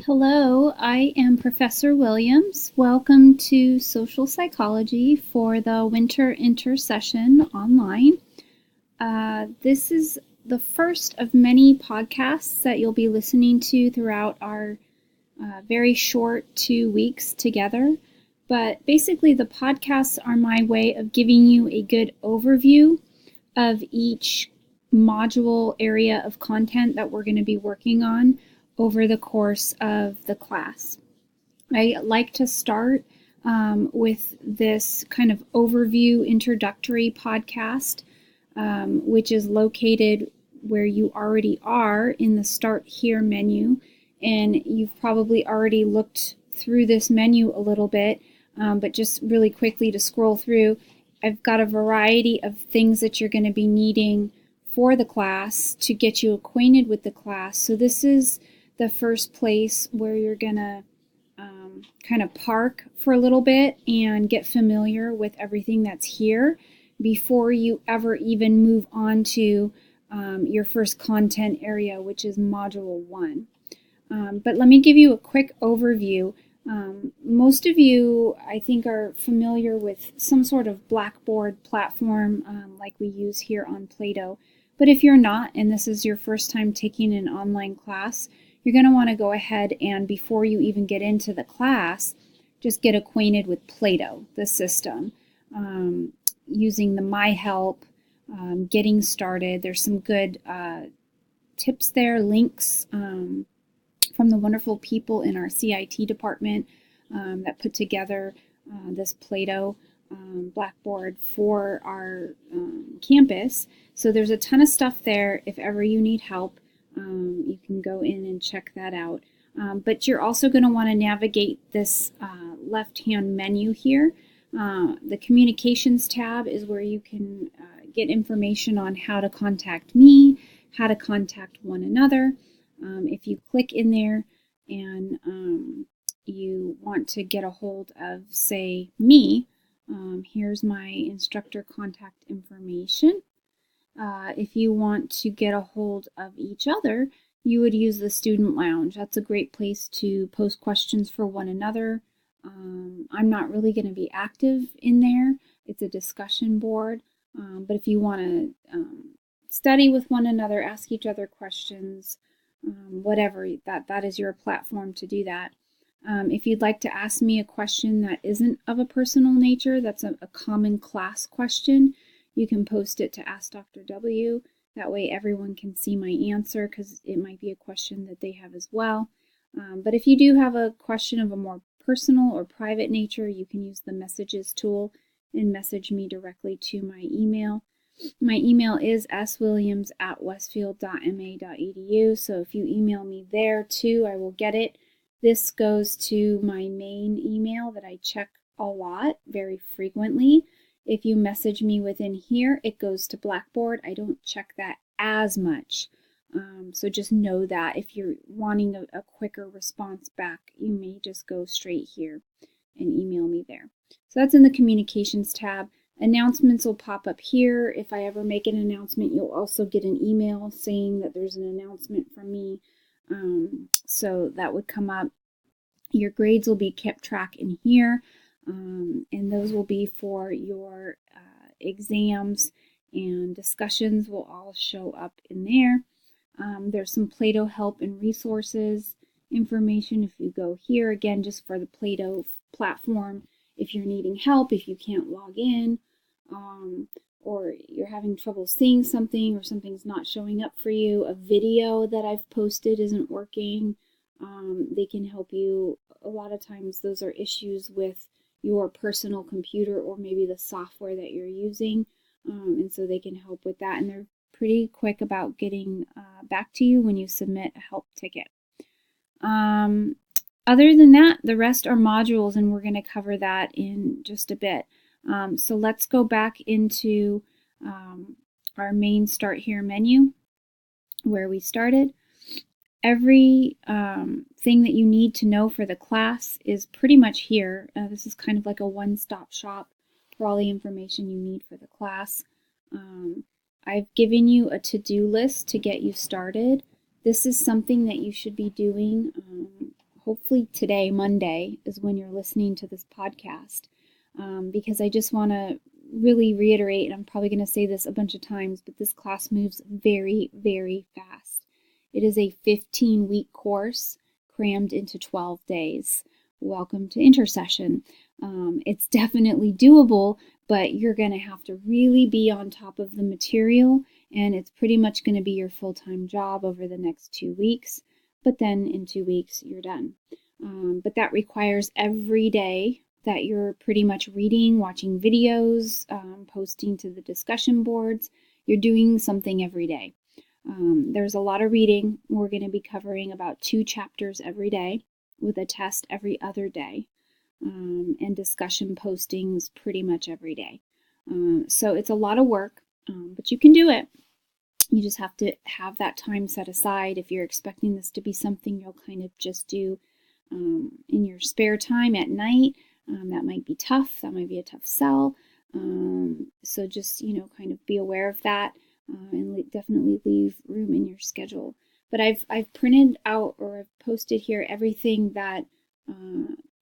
Hello, I am Professor Williams. Welcome to Social Psychology for the Winter Intersession online. This is the first of many podcasts that you'll be listening to throughout our very short 2 weeks together. But basically, the podcasts are my way of giving you a good overview of each module area of content that we're going to be working on over the course of the class. I like to start with this kind of overview introductory podcast, which is located where you already are in the Start Here menu. And you've probably already looked through this menu a little bit, but just really quickly to scroll through, I've got a variety of things that you're going to be needing for the class to get you acquainted with the class. So this is the first place where you're going to kind of park for a little bit and get familiar with everything that's here before you ever even move on to your first content area, which is Module 1. But let me give you a quick overview. Most of you, I think, are familiar with some sort of Blackboard platform like we use here on Plato. But if you're not, and this is your first time taking an online class, you're going to want to go ahead and, before you even get into the class, just get acquainted with Plato, the system, using the My Help, getting started. There's some good tips there, links from the wonderful people in our CIT department that put together this Plato Blackboard for our campus. So there's a ton of stuff there. If ever you need help, you can go in and check that out. But you're also going to want to navigate this left-hand menu here. The Communications tab is where you can get information on how to contact me, how to contact one another. If you click in there and you want to get a hold of, say, me, here's my instructor contact information. If you want to get a hold of each other, you would use the Student Lounge. That's a great place to post questions for one another. I'm not really going to be active in there. It's a discussion board. But if you want to study with one another, ask each other questions, whatever, that is your platform to do that. If you'd like to ask me a question that isn't of a personal nature, that's a common class question, you can post it to Ask Dr. W. That way everyone can see my answer, because it might be a question that they have as well. But if you do have a question of a more personal or private nature, you can use the Messages tool and message me directly to my email. My email is swilliams@westfield.ma.edu, so if you email me there too, I will get it. This goes to my main email that I check a lot, very frequently. If you message me within here, it goes to Blackboard. I don't check that as much. So just know that if you're wanting a quicker response back, you may just go straight here and email me there. So that's in the Communications tab. Announcements will pop up here. If I ever make an announcement, you'll also get an email saying that there's an announcement from me. So that would come up. Your grades will be kept track in here, and those will be for your exams, and discussions will all show up in there. There's some Plato help and resources information if you go here, again, just for the Plato platform. If you're needing help, if you can't log in, or you're having trouble seeing something, or something's not showing up for you, a video that I've posted isn't working, they can help you. A lot of times those are issues with your personal computer or maybe the software that you're using, and so they can help with that, and they're pretty quick about getting back to you when you submit a help ticket. Other than that, the rest are modules, and we're going to cover that in just a bit. So let's go back into our main Start Here menu where we started. Every thing that you need to know for the class is pretty much here. This is kind of like a one-stop shop for all the information you need for the class. I've given you a to-do list to get you started. This is something that you should be doing hopefully today, Monday, is when you're listening to this podcast, because I just want to really reiterate, and I'm probably going to say this a bunch of times, but this class moves very, very fast. It is a 15-week course crammed into 12 days. Welcome to Intersession. It's definitely doable, but you're going to have to really be on top of the material, and it's pretty much going to be your full-time job over the next 2 weeks, but then in 2 weeks you're done. But that requires every day that you're pretty much reading, watching videos, posting to the discussion boards. You're doing something every day. There's a lot of reading. We're going to be covering about 2 chapters every day with a test every other day, and discussion postings pretty much every day. So it's a lot of work, but you can do it. You just have to have that time set aside. If you're expecting this to be something you'll kind of just do in your spare time at night, that might be tough. That might be a tough sell. So just, kind of be aware of that, and definitely leave room in your schedule. But I've printed out, or I've posted here, everything that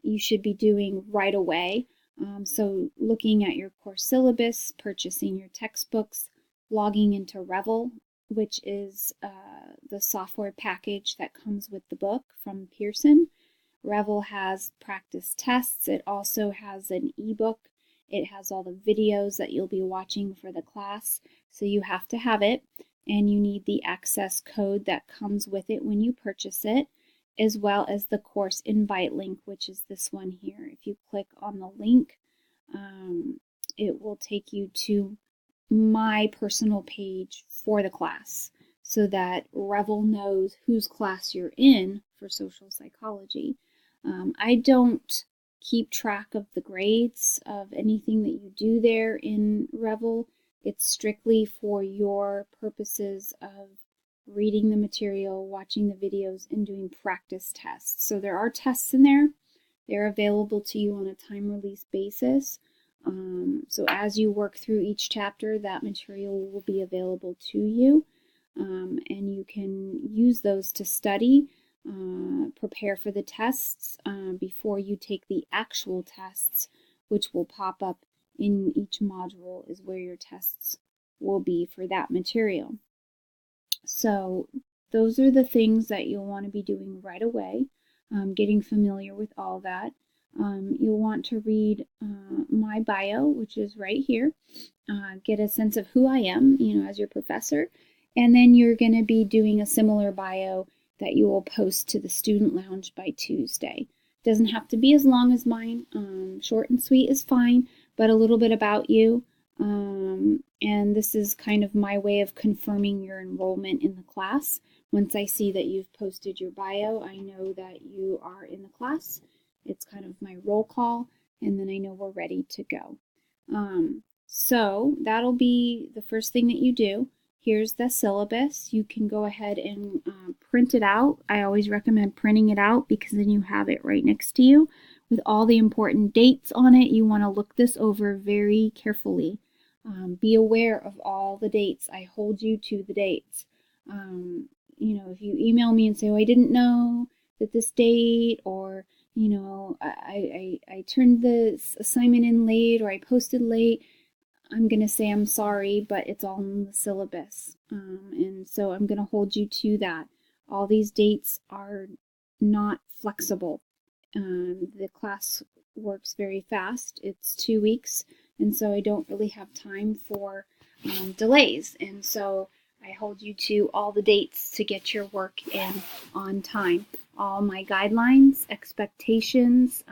you should be doing right away. So looking at your course syllabus, purchasing your textbooks, logging into Revel, which is the software package that comes with the book from Pearson. Revel has practice tests. It also has an ebook. It has all the videos that you'll be watching for the class. So you have to have it, and you need the access code that comes with it when you purchase it, as well as the course invite link, which is this one here. If you click on the link, it will take you to my personal page for the class, so that Revel knows whose class you're in for social psychology. I don't keep track of the grades of anything that you do there in Revel. It's strictly for your purposes of reading the material, watching the videos, and doing practice tests. So there are tests in there. They're available to you on a time release basis. So as you work through each chapter, that material will be available to you, and you can use those to study, prepare for the tests before you take the actual tests, which will pop up in each module, is where your tests will be for that material. So those are the things that you'll want to be doing right away, getting familiar with all that. You'll want to read my bio, which is right here, get a sense of who I am, as your professor, and then you're going to be doing a similar bio that you will post to the Student Lounge by Tuesday. Doesn't have to be as long as mine. Short and sweet is fine, but a little bit about you. And this is kind of my way of confirming your enrollment in the class. Once I see that you've posted your bio, I know that you are in the class. It's kind of my roll call, and then I know we're ready to go. So that'll be the first thing that you do. Here's the syllabus. You can go ahead and print it out. I always recommend printing it out because then you have it right next to you with all the important dates on it. You want to look this over very carefully. Be aware of all the dates. I hold you to the dates. If you email me and say, oh, I didn't know that this date, or I turned this assignment in late, or I posted late, I'm going to say I'm sorry, but it's all in the syllabus. And so I'm going to hold you to that. All these dates are not flexible. The class works very fast. It's 2 weeks, and so I don't really have time for delays. And so I hold you to all the dates to get your work in on time. All my guidelines, expectations,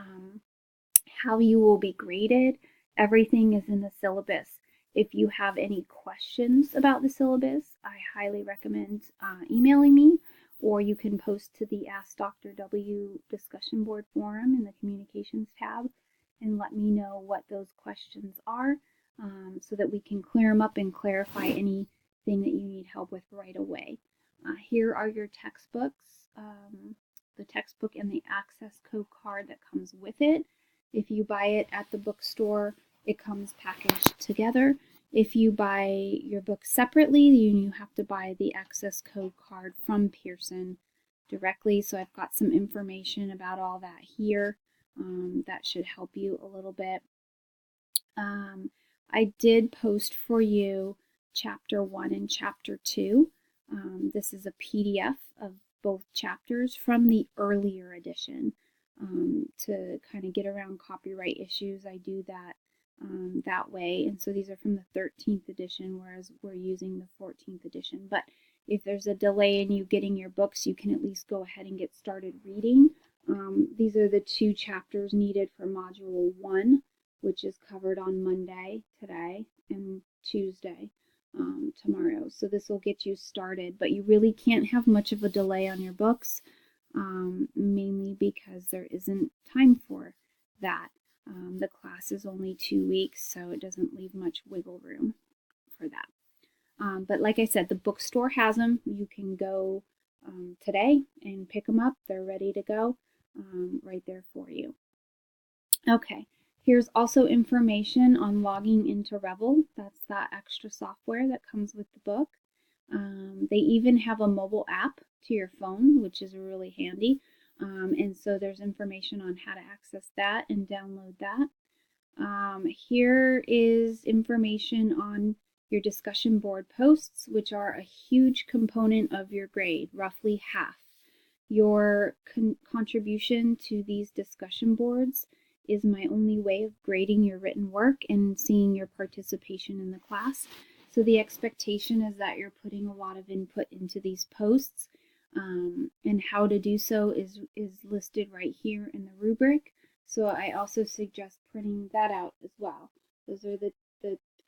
how you will be graded, everything is in the syllabus. If you have any questions about the syllabus, I highly recommend emailing me, or you can post to the Ask Dr. W discussion board forum in the communications tab and let me know what those questions are, so that we can clear them up and clarify anything that you need help with right away. Here are your textbooks, the textbook and the access code card that comes with it. If you buy it at the bookstore, it comes packaged together. If you buy your book separately, you have to buy the access code card from Pearson directly. So I've got some information about all that here that should help you a little bit. I did post for you chapter 1 and chapter 2. This is a PDF of both chapters from the earlier edition. To kind of get around copyright issues, I do that that way. And so these are from the 13th edition, whereas we're using the 14th edition. But if there's a delay in you getting your books, you can at least go ahead and get started reading. These are the 2 chapters needed for Module 1, which is covered on Monday, today, and Tuesday, tomorrow. So this will get you started, but you really can't have much of a delay on your books, mainly because there isn't time for that. The class is only 2 weeks, so it doesn't leave much wiggle room for that. But like I said, the bookstore has them. You can go today and pick them up. They're ready to go right there for you. Okay, here's also information on logging into Revel. That's that extra software that comes with the book. They even have a mobile app to your phone, which is really handy. And so there's information on how to access that and download that. Here is information on your discussion board posts, which are a huge component of your grade, roughly half. Your contribution to these discussion boards is my only way of grading your written work and seeing your participation in the class. So the expectation is that you're putting a lot of input into these posts, and how to do so is listed right here in the rubric. So I also suggest printing that out as well. Those are the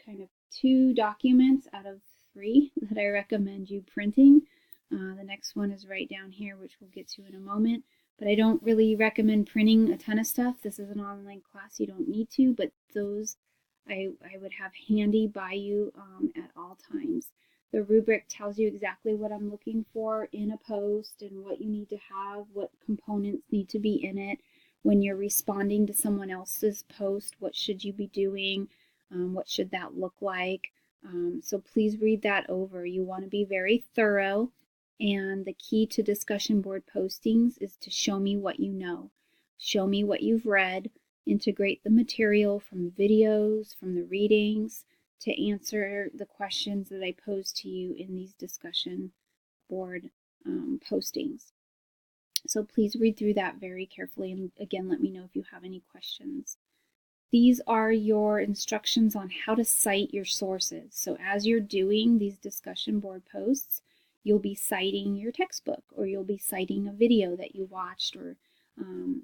kind of 2 documents out of 3 that I recommend you printing. The next one is right down here, which we'll get to in a moment. But I don't really recommend printing a ton of stuff. This is an online class. You don't need to, but those I would have handy by you at all times. The rubric tells you exactly what I'm looking for in a post and what you need to have, what components need to be in it. When you're responding to someone else's post, what should you be doing? What should that look like? So please read that over. You want to be very thorough. And the key to discussion board postings is to show me what you know. Show me what you've read. Integrate the material from the videos, from the readings, to answer the questions that I pose to you in these discussion board postings. So please read through that very carefully, and again, let me know if you have any questions. These are your instructions on how to cite your sources. So as you're doing these discussion board posts, you'll be citing your textbook, or you'll be citing a video that you watched, or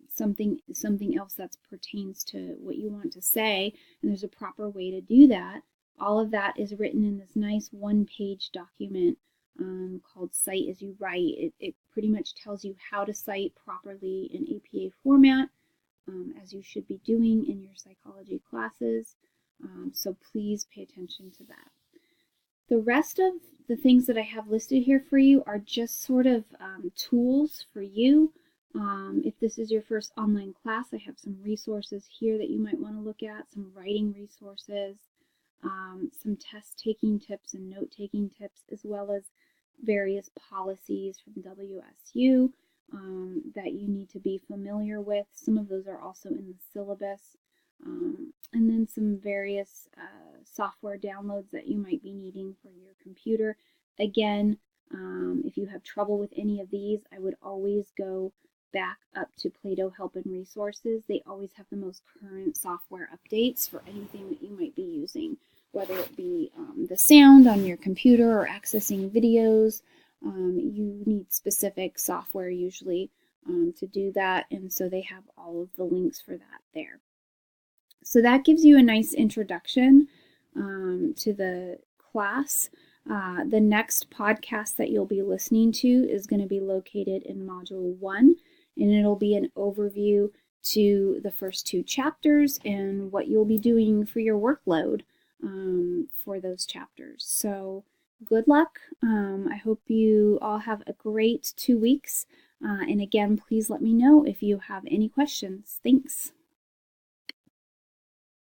something else that pertains to what you want to say, and there's a proper way to do that. All of that is written in this nice 1-page document called Cite as You Write. It pretty much tells you how to cite properly in APA format, as you should be doing in your psychology classes. So please pay attention to that. The rest of the things that I have listed here for you are just sort of tools for you. If this is your first online class, I have some resources here that you might want to look at, some writing resources, some test-taking tips and note-taking tips, as well as various policies from WSU that you need to be familiar with. Some of those are also in the syllabus. And then some various software downloads that you might be needing for your computer. Again, if you have trouble with any of these, I would always go back up to Plato Help and Resources. They always have the most current software updates for anything that you might be using, whether it be the sound on your computer or accessing videos. You need specific software usually to do that, and so they have all of the links for that there. So that gives you a nice introduction to the class. The next podcast that you'll be listening to is going to be located in Module 1, and it'll be an overview to the first 2 chapters and what you'll be doing for your workload for those chapters. So good luck. I hope you all have a great 2 weeks. And again, please let me know if you have any questions. Thanks.